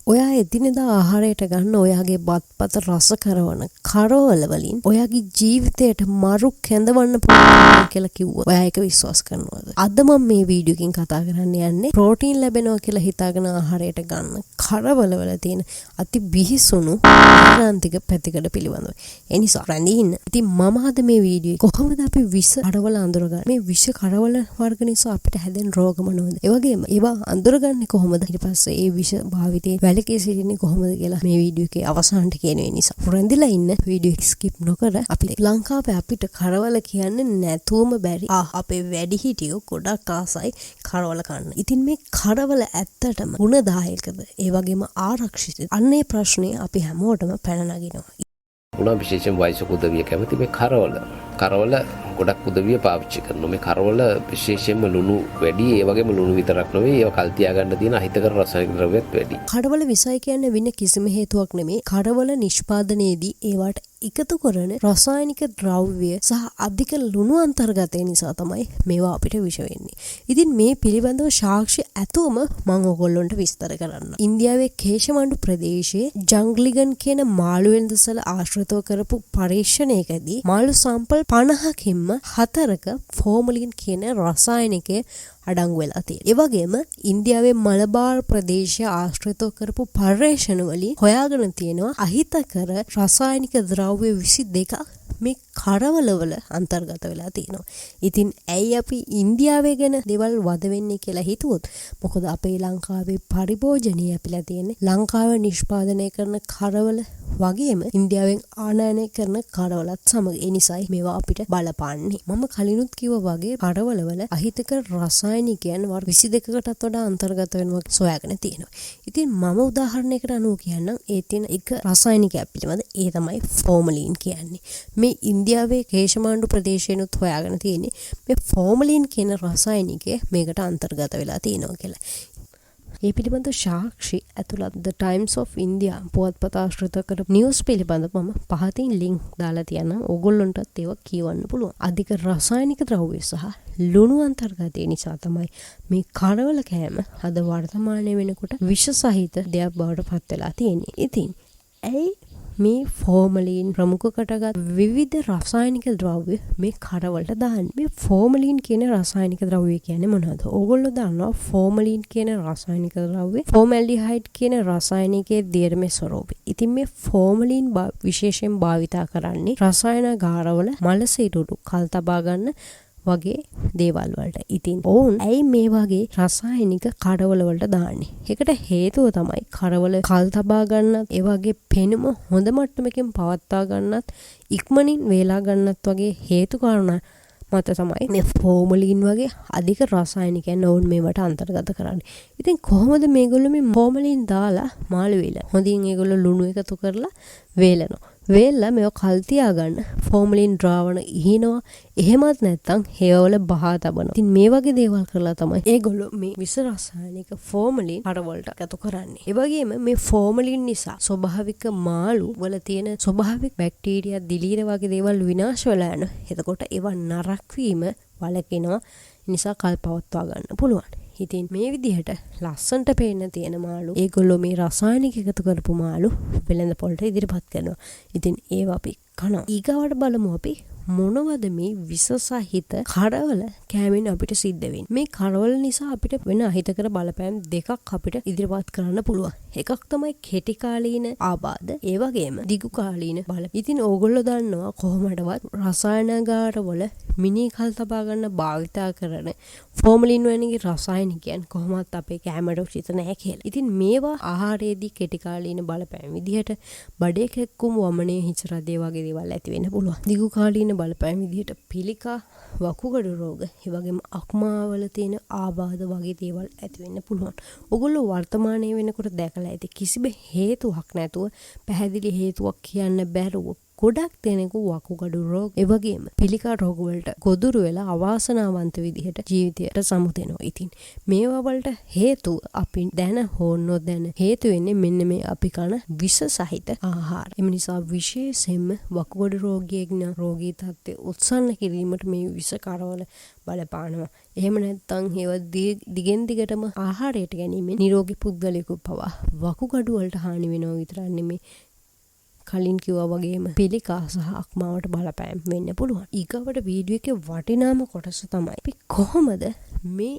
ඔයා එදිනෙදා ආහාරයට ගන්න ඔයාගේ බත්පත රස කරවන කරවල වලින් ඔයාගේ ජීවිතයට මරු කැඳවන්න පුළුවන් කියලා කිව්වොත් ඔයා ඒක විශ්වාස කරනවද? අද මම මේ වීඩියෝ එකකින් කතා කරන්න යන්නේ ප්‍රෝටීන් ලැබෙනවා කියලා හිතාගෙන ආහාරයට ගන්න කරවල වල තියෙන අති බිහිසුණු ආරාන්තික පැතිකඩ පිළිබඳව. ඒ නිසා රැඳී ඉන්න. ඉතින් මම අද මේ වීඩියෝ කොහොමද අපි විෂ කරවල අඳුරගන්නේ? මේ විෂ කරවල වර්ග නිසා අපිට හැදෙන රෝග මොනවද? ඒ වගේම ඒවා අඳුරගන්නේ කොහොමද? ඊට පස්සේ ඒ විෂ භාවිතේ වැලකී සිටින්නේ කොහොමද කියලා මේ වීඩියෝ එකේ අවසානට කියන නිසා රැඳිලා ඉන්න වීඩියෝ එක ස්කිප් නොකර අපි ලංකාවේ අපිට කරවල කියන්නේ නැතුවම බැරි අපේ වැඩිහිටියෝ ගොඩක් ආසයි කරවල කන්න. ඉතින් මේ කරවල ඇත්තටම ගුණදායකද? ඒ වගේම ආරක්ෂිතද? අන්නේ ප්‍රශ්නේ අපි හැමෝටම පැන නගිනවා. උනා විශේෂයෙන් වයසක උදවිය කැමති මේ කරවල ගොඩක් උදවිය පාවිච්චි කරනවා. මේ කරවල විශේෂයෙන්ම ලුණු වැඩි, ඒ වගේම ලුණු විතරක් නෙවෙයි ඒවා කල් තියා ගන්න තියෙන අහිතකර රසායනික ද්‍රව්‍යත් වැඩි. කඩවල විසයි කියන්නේ වෙන කිසිම හේතුවක් නෙමෙයි. කඩවල නිෂ්පාදනයේදී ඒවට එකතු කරන රසායනික ද්‍රව්‍ය සහ අධික ලුණු අන්තර්ගතය නිසා තමයි මේවා අපිට විෂ වෙන්නේ. ඉතින් මේ පිළිබඳව සාක්ෂි ඇතුවම මම ඔයගොල්ලන්ට විස්තර කරන්න. ඉන්දියාවේ කේශමණ්ඩු ප්‍රදේශයේ ජංග්ලිගන් කියන මාළු වෙළඳසැල ආශ්‍රිතව කරපු පරීක්ෂණයකදී මාළු සම්පල් 50කින්ම 4ක ෆෝමලින් කියන රසායනිකය අඩංගු වෙලා තියෙනවා. ඒ වගේම ඉන්දියාවේ මලබාර් ප්‍රදේශය ආශ්‍රිතව කරපු පර්යේෂණ වලින් හොයාගෙන තියෙනවා අහිතකර රසායනික ද්‍රව්‍ය 22ක් මේ කරවලවල අන්තර්ගත වෙලා තියෙනවා. ඉතින් ඇයි අපි ඉන්දියාවේ ගැන දේවල් වද වෙන්නේ කියලා හිතුවොත් මොකද අපේ ලංකාවේ පරිභෝජනීය අපිලා තියෙන්නේ ලංකාවේ නිෂ්පාදනය කරන කරවල වගේම ඉන්දියාවෙන් ආනයනය කරන කරවලත් සමග. ඒ නිසායි මේවා අපිට බලපාන්නේ. මම කලිනුත් කිව්වා වගේ කරවලවල අහිතකර රසායනිකයන් වර්ග 22කටත් වඩා අන්තර්ගත වෙනවා සොයාගෙන තියෙනවා. ඉතින් මම උදාහරණයකට අනුව කියන්නම් ඒ තියෙන එක රසායනිකයක් පිළිබඳ. ඒ තමයි ෆෝමලින් කියන්නේ. මේ ඉන්දියාවේ කේශමාණ්ඩු ප්‍රදේශයනොත් හොයාගෙන තියෙන්නේ මේ ෆෝමලින් කියන රසායනිකය මේකට අන්තර්ගත වෙලා තියෙනවා කියලා. ඒ පිළිබඳ සාක්ෂි ඇතුළත් The Times of India පුවත්පත ආශ්‍රිත කර නිවුස් පිළිබඳව මම පහතින් ලින්ක් දාලා තියන්නම්. ඕගොල්ලන්ටත් ඒක කියවන්න පුළුවන්. අධික රසායනික ද්‍රව්‍ය සහ ලුණු අන්තර්ගතය නිසා තමයි මේ කරවල කෑම අද වර්තමානයේ වෙනකොට විෂ සහිත දෙයක් බවට පත් වෙලා තියෙන්නේ. ඉතින් ඇයි මේ ෆෝමලින් ප්‍රමුඛ කොටගත් විවිධ රසායනික ද්‍රව්‍ය මේ කරවලට දාන්නේ? මේ ෆෝමලින් කියන රසායනික ද්‍රව්‍ය කියන්නේ මොනවද? ඕගොල්ලෝ දන්නවා ෆෝමලින් කියන රසායනික ද්‍රව්‍ය ෆෝමැල්ඩිහයිඩ් කියන රසායනිකයේ දියර්මේ ස්වරූපය. ඉතින් මේ ෆෝමලින් විශේෂයෙන් භාවිතා කරන්නේ රසායනාගාරවල මල සිරුරු කල් තබා ගන්න වගේ දේවල් වලට. ඉතින් ඔවුන් ඇයි මේ වගේ රසායනික කරවල වලට දාන්නේ? ඒකට හේතුව තමයි කරවල කල් තබා ගන්නත්, ඒ වගේ පෙනුම හොඳ මට්ටමකින් පවත්වා ගන්නත්, ඉක්මනින් වේලා ගන්නත් වගේ හේතු කාරණා මත තමයි මේ ෆෝමලින් වගේ අධික රසායනිකයන් ඔවුන් මේවට අන්තර්ගත කරන්නේ. ඉතින් කොහොමද මේගොල්ලෝ මේ ෆෝමලින් දාලා මාළු වේලන? හොඳින් ඒගොල්ලෝ ලුණු එකතු කරලා වේලනවා. වේලලා මේව කල් තියාගන්න ෆෝමලින් ද්‍රාවණ ඉහිනවා. එහෙමත් නැත්නම් හේවවල බහා තබනවා. ඉතින් මේ වගේ දේවල් කරලා තමයි ඒගොල්ලෝ මේ විස රසායනික ෆෝමලින් කරවලට එකතු කරන්නේ. ඒ වගේම මේ ෆෝමලින් නිසා ස්වභාවික මාළු වල තියෙන ස්වභාවික බැක්ටීරියා දිලීර වගේ දේවල් විනාශ වෙලා යනවා. එතකොට ඒවා නරක වීම වළකිනවා. නිසා කල් පවත්වා ගන්න පුළුවන්. ඉතින් මේ විදිහට ලස්සන්ට පේන්න තියෙන මාළු ඒගොල්ලෝ මේ රසායනික එකතු කරපු මාළු වෙළඳ පොළට ඉදිරිපත් කරනවා. ඉතින් ඒවා අපි කනවා. ඊගාවට බලමු අපි මොනවද මේ විස සහිත කරවල කෑමෙන් අපිට සිද්ධ වෙන්නේ? මේ කරවල නිසා අපිට වෙන අහිතකර බලපෑම් දෙකක් අපිට ඉදිරිපත් කරන්න පුළුවන්. එකක් තමයි කෙටි කාලීන ආබාධ, ඒ වගේම දිගු කාලීන බලපෑම්. ඉතින් ඕගොල්ලෝ දන්නවා කොහොමඩවත් රසායනාගාරවල මිනි කල් තබා ගන්න භාවිතා කරන ෆෝමලින් වැනි රසායනිකයන් කොහොමත් අපේ කෑමට උචිත නැහැ කියලා. ඉතින් මේවා ආහාරයේදී කෙටි කාලීන බලපෑම් විදිහට බඩේ කැක්කුම්, වමනේ හිස රදේ වගේ දේවල් ඇති වෙන්න පුළුවන්. දිගු කාලීන බලපෑම් විදිහට පිළිකා, වකුගඩු රෝග, ඒ වගේම අක්මාවල තියෙන ආබාධ වගේ දේවල් ඇති වෙන්න පුළුවන්. ඔයගොල්ලෝ වර්තමානයේ වෙනකොට දැකලා ඇති කිසිම හේතුවක් නැතුව, පැහැදිලි හේතුවක් කියන්න බැරුව ගොඩක් දෙනෙකු වකුගඩු රෝග ඒ වගේම පිළිකා රෝග වලට ගොදුරු වෙලා අවාසනාවන්ත විදිහට ජීවිතයට සමුදෙනවා. ඉතින් මේවා වලට හේතුව අපි දැන හෝ නොදැන හේතු වෙන්නේ මෙන්න මේ අපි කන විෂ සහිත ආහාර. එම නිසා විශේෂයෙන්ම වකුගඩු රෝගියෙක් රෝගී තත්ත්වය උත්සන්න කිරීමට මේ විෂ කරවල බලපානවා. එහෙම නැත්නම් ඒව දිගෙන් දිගටම ආහාරයට ගැනීමෙන් නිරෝගී පුද්ගලයෙකු පවා වකුගඩු වලට හානි වෙනවා විතරක් නෙමෙයි කලින් කිව්වා වගේම පිළිකා සහ අක්මාවට බලපෑම් වෙන්න පුළුවන්. ඊගවට වීඩියෝ එකේ වටිනාම කොටස තමයි අපි කොහොමද මේ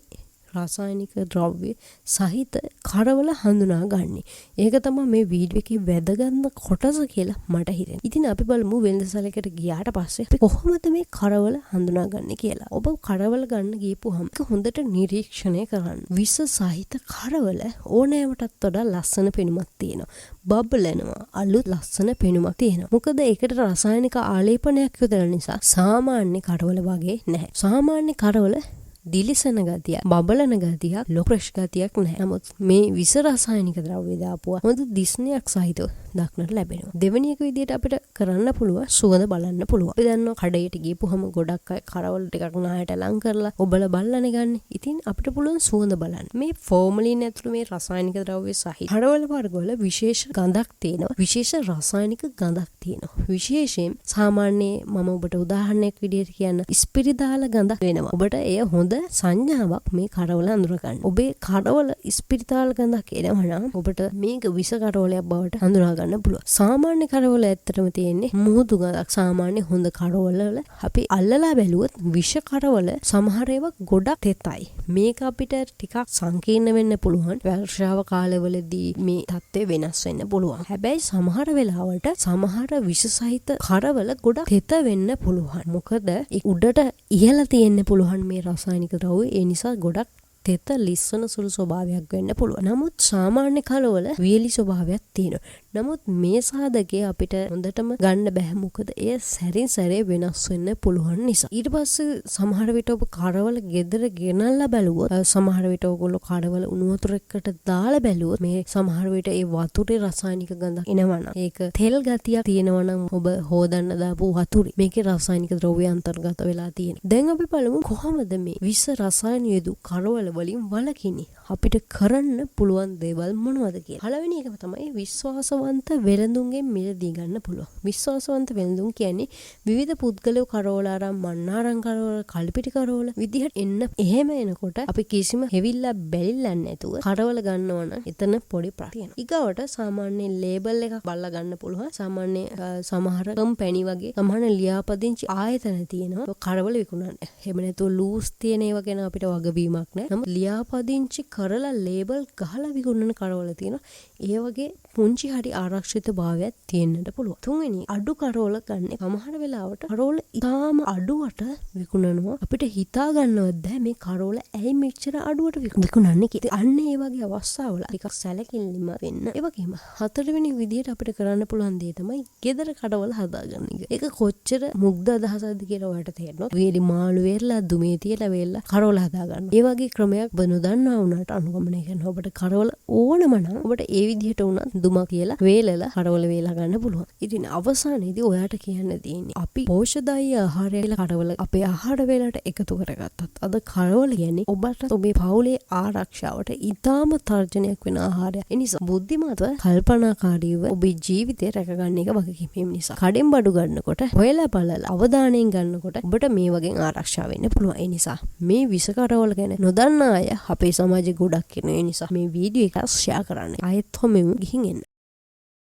රසායනික ද්‍රව්‍ය සහිත කරවල හඳුනාගන්නේ. ඒක තමයි මේ වීඩියෝ එකේ වැදගත්ම කොටස කියලා මට හිතෙනවා. ඉතින් අපි බලමු වෙළඳසැලකට ගියාට පස්සේ අපි කොහොමද මේ කරවල හඳුනාගන්නේ කියලා. ඔබ කරවල ගන්න ගියපුවම හොඳට නිරීක්ෂණය කරන්න. විස සහිත කරවල ඕනෑමටත් වඩා ලස්සන පෙනුමක් තියෙනවා. බබලනවා. අලුත් ලස්සන පෙනුමක් තියෙනවා. මොකද ඒකට රසායනික ආලේපනයක් යොදලා නිසා සාමාන්‍ය කරවල වගේ නැහැ. සාමාන්‍ය කරවල දිලිසන ගතියක්, බබලන ගතියක්, ලොක්‍රෂ් ගතියක් නැහැ. නමුත් මේ විස රසායනික ද්‍රව්‍ය දාපුවා හොඳ දිස්නයක් සහිතව දක්නට ලැබෙනවා. දෙවෙනි එක විදිහට අපිට කරන්න පුළුවන් සුවඳ බලන්න පුළුවන්. අපි දන්නවා කඩේට ගියපුවම ගොඩක් අය කරවල ටිකක් නායට ලං කරලා ඔබලා බලලානේ ගන්න. ඉතින් අපිට පුළුවන් සුවඳ බලන්න. මේ ෆෝමලින් ඇතුළු මේ රසායනික ද්‍රව්‍ය සහිත කරවල වර්ගවල විශේෂ ගඳක් තියෙනවා. විශේෂ රසායනික ගඳක් තියෙනවා. විශේෂයෙන් සාමාන්‍ය මම ඔබට උදාහරණයක් විදිහට කියන්න ස්පිරිතාල ගඳක් වෙනවා. ඔබට එය හොඳ සංඥාවක් මේ කරවල අඳුරගන්න. ඔබේ කරවල ස්පිරිතාල ගඳක් එනවා නම් ඔබට මේක විස කරවලයක් බවට හඳුනා ගන්න පුළුවන්. සාමාන්‍ය කරවල ඇත්තටම තියෙන්නේ මුහුදු ගඳක්. සාමාන්‍ය හොඳ කරවල අපි අල්ලලා බැලුවොත් විෂ කරවල සමහර ඒවා ගොඩක් තෙතයි. මේක අපිට ටිකක් සංකීර්ණ වෙන්න පුළුවන්. වර්ෂාව කාලවලදී මේ තත්ත්වය වෙනස් වෙන්න පුළුවන්. හැබැයි සමහර වෙලාවට සමහර විෂ සහිත කරවල ගොඩක් තෙත වෙන්න පුළුවන්. මොකද උඩට ඉහළ තියෙන්න පුළුවන් මේ රසායනික ද්‍රව්‍ය. ඒ නිසා ගොඩක් තෙත ලිස්සන සුළු ස්වභාවයක් වෙන්න පුළුවන්. නමුත් සාමාන්‍ය කරවල වියලි ස්වභාවයක් තියෙනවා. නමුත් මේ සාධකයේ අපිට හොඳටම ගන්න බෑ. මොකද එය සැරින් සැරේ වෙනස් වෙන්න පුළුවන් නිසා. ඊට පස්සේ සමහර විට ඔබ කරවල ගෙදර ගෙනල්ලා බැලුවොත් සමහර විට ඔයගොල්ලෝ කරවල උණු වතුර එකට දාලා බැලුවොත් මේ සමහර විට ඒ වතුරේ රසායනික ගඳක් එනවා නම් ඒක තෙල් ගතියක් තියෙනවා නම් ඔබ හොදන්න දාපු වතුරේ මේකේ රසායනික ද්‍රව්‍ය අන්තර්ගත වෙලා තියෙනවා. දැන් අපි බලමු කොහොමද මේ විස රසායන යෙදු කරවල වලින් වළකින්නේ. අපිට කරන්න පුළුවන් දේවල් මොනවද කියලා. පළවෙනි එක තමයි විශ්වාසවන්ත වෙළඳුන්ගෙන් මිලදී ගන්න පුළුවන්. විශ්වාසවන්ත වෙළඳුන් කියන්නේ විවිධ පුද්ගලයෝ කරවල අරන් මන්නාරම් කරවල, කල්පිටි කරවල විදිහට එන්න. එහෙම එනකොට අපි කිසිම හෙවිල්ලක් බැලිල්ලක් නැතුව කරවල ගන්නවා නම් එතන පොඩි ප්‍රශ්නයක්. ඊගවට සාමාන්‍ය ලේබල් එකක් බලලා ගන්න පුළුවන්. සාමාන්‍ය සමහර කම්පැනි වගේ සමහර ලියාපදිංචි ආයතන තියෙනවා කරවල විකුණන්න. එහෙම නැතුව ලූස් තියෙන ඒවා ගැන අපිට වගවීමක් නැහැ. නමුත් ලියාපදිංචි කරලා ලේබල් ගහලා විකුණන කරවල තියෙනවා. ඒ වගේ පුංචි හරි ආරක්ෂිත භාවයක් තියෙන්නට පුළුවන්. තුන්වෙනි අඩු කරවල ගන්න. සමහර වෙලාවට කරවල ඉතාම අඩුවට විකුණනවා. අපිට හිතා ගන්නවත් බෑ මේ කරවල ඇයි මෙච්චර අඩුවට විකුණන්නේ කියලා. අන්න ඒ වගේ අවස්ථාවල ටිකක් සැලකිලිමත් වෙන්න. ඒ වගේම හතරවෙනි විදිහට අපිට කරන්න පුළුවන් දේ තමයි ගෙදර කඩවල හදාගන්න එක. ඒක කොච්චර මුග්ධ අදහසක්ද කියලා ඔයාලට තේරෙනවා. වේලි මාළු වෙරලා දුමේ තියලා වෙරලා කරවල හදාගන්න. ඒ වගේ ක්‍රමයක් නොදන්නා වුණාට අනුගමනය කරන ඔබට කරවල ඕනම නම් ඔබට ඒ විදිහට වුණත් දුම කියලා වේලලා කරවල වේලා ගන්න පුළුවන්. ඉතින් අවසානයේදී ඔයාට කියන්න තියෙන්නේ අපි පෝෂ්‍යදායී ආහාරය කියලා කරවල අපේ ආහාර වේලට එකතු කරගත්තත් අද කරවල කියන්නේ ඔබට ඔබේ පවුලේ ආරක්ෂාවට ඊටාම තර්ජනයක් වෙන ආහාරයක්. ඒ නිසා බුද්ධිමත්ව කල්පනාකාරීව ඔබේ ජීවිතය රැකගන්න එක වගකීම නිසා. කඩෙන් බඩු ගන්නකොට හොයලා බලලා අවධානයෙන් ගන්නකොට ඔබට මේ වගේ ආරක්ෂා වෙන්න පුළුවන්. ඒ නිසා මේ විස කරවල ගැන නොදන්නා අය අපේ සමාජයේ ගොඩක් ඉන්නවා. ඒ නිසා මේ වීඩියෝ එක ෂෙයා කරන්න. ආයෙත් හොමෙමු ගිහින් එන්න.